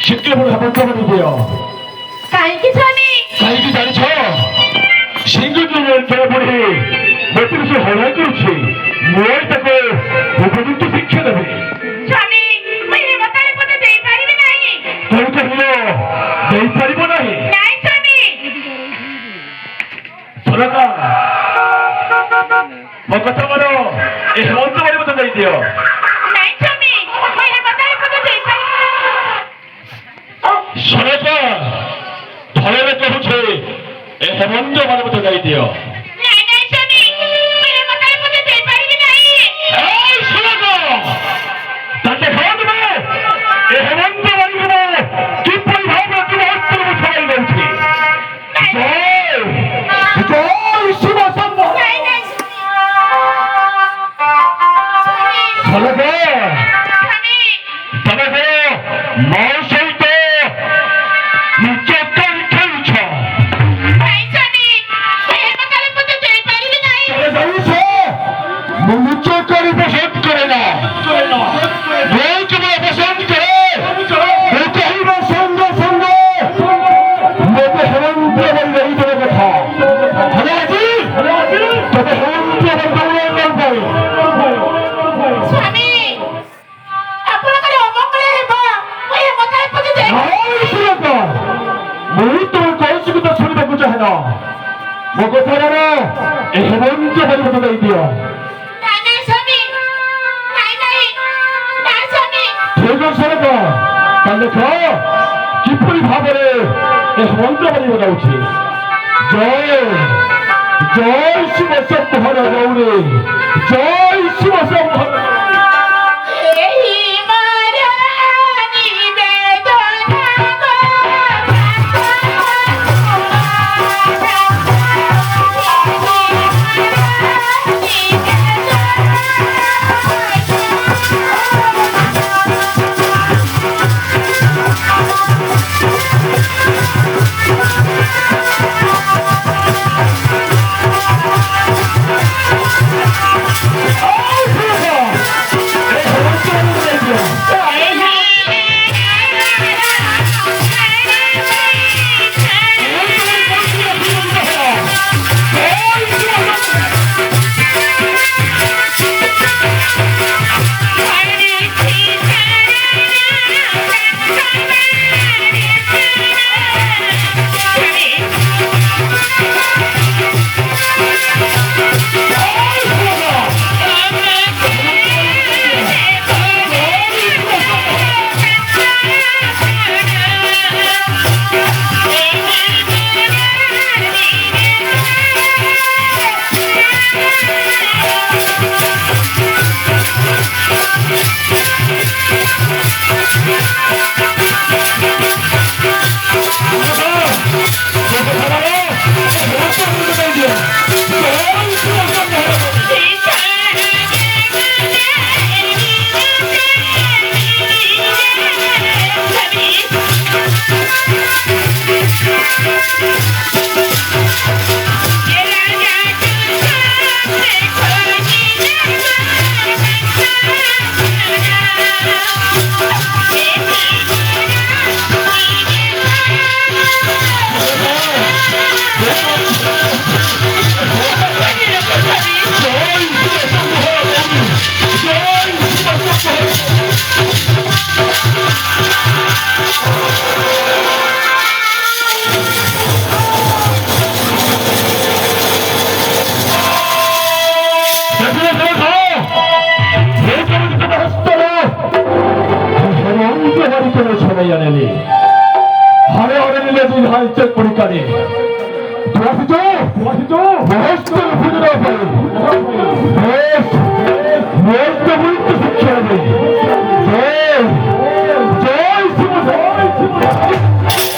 ଶିକ୍ଷାପୁର ହେମନ୍ତ ଦିଅ କାହିଁକି ସ୍ୱାମୀ? କାହିଁକି ଜାଣିଛ ସିଂହରେ ପଢି ମତେ ସେ ହଇରାଣ କରୁଛି ମୁଁ ତାକୁ ଉପଯୁକ୍ତ ଶିକ୍ଷା ଦେବି। ସ୍ୱାମୀ ମୁଁ ଏ ମତାରେ ପଦ ଦେଇପାରିବି ନାହିଁ। କଣ କହିଲ ଦେଇପାରିବ ନାହିଁ? ନାଇଁ ସ୍ୱାମୀ। ସରକାର ମୋ କଥା ମାନ ଏ ହେମନ୍ତ ବାଡ଼ି ମତେ ଦେଇଦିଅ। ନାଇଁ ସ୍ୱାମୀ ମୁଁ ଏ ମତାରେ ପଦ ଦେଇପାରିବି ନାହିଁ। ସରକାର ଭୟରେ କହୁଛେ ଏ ହେମନ୍ତ ବାଡ଼ି ମତେ ଦେଇଦିଅ। ନାଇଁ ନାଇଁ ସ୍ୱାମୀ ମୁଁ ଏ ମତାରେ ପଦ ଦେଇପାରିବି ନାହିଁ। ତାকে ଖାওয়া দেবে এ হেমন্ত বাড়ি দেবে কিপরি ভাবে তুমি হস্তরে ছড়াই রয়েছে। জয় জয় শিব শম্ভ ନାଇଁ ନାଇଁ ফলকে ସ୍ୱାମୀ তবে মা সহিত নিজ খেলছ ନାଇଁ ସ୍ୱାମୀ ମୁଁ ଏ ମତାରେ ପଦ ଦେଇପାରିବି ନାହିଁ। যাইছ ମୁଁ ନିଜ କରି ପସନ୍ଦ କରେ ନା ମୁଁ କେବଳ ପସନ୍ଦ କରେ ମୁଁ କହିବା ସଙ୍ଗେ ସଙ୍ଗେ ମୋତେ ହେମନ୍ତ ବାଡ଼ି ଦେଇଦେବା କଥା। ହେଲେ ଆଜି ତତେ ହେମନ୍ତ ବାଡ଼ି ଦେଉନାହିଁ। ସ୍ୱାମୀ ଆପଣଙ୍କର ଅମଙ୍ଗଳ ହେବ। ମୁଁ ଏ ମତାରେ ପଦ ଦେଇ ମୁଁ ତୁମ କୌଣସି କଥା ଶୁଣିବାକୁ ଚାହେଁ ନା। ମୋ କଥା ଏ ହେମନ୍ତ ବାଡ଼ି ମୋତେ ଦେଇଦିଅ। ନାଇଁ ନାଇଁ ସ୍ୱାମୀ ନାଇଁ ନାଇଁ ନାଇଁ ସ୍ୱାମୀ ଠିକ ସରକାର ତାହେଲେ ଦେଖ କିପରି ଭାବରେ ଏ ହେମନ୍ତ ବାଡ଼ି ବଜାଉଛି। ଜୟ ଜୟ ଶିବ ଶମ୍ଭର ଗୌରୀ ଜୟ ଶିବ ଶମ୍ଭର ଏହି ମୋର ছড়াইয়া নেলি হারে হারে নিলে দুই হাই চেক পরীক্ষারে শিক্ষা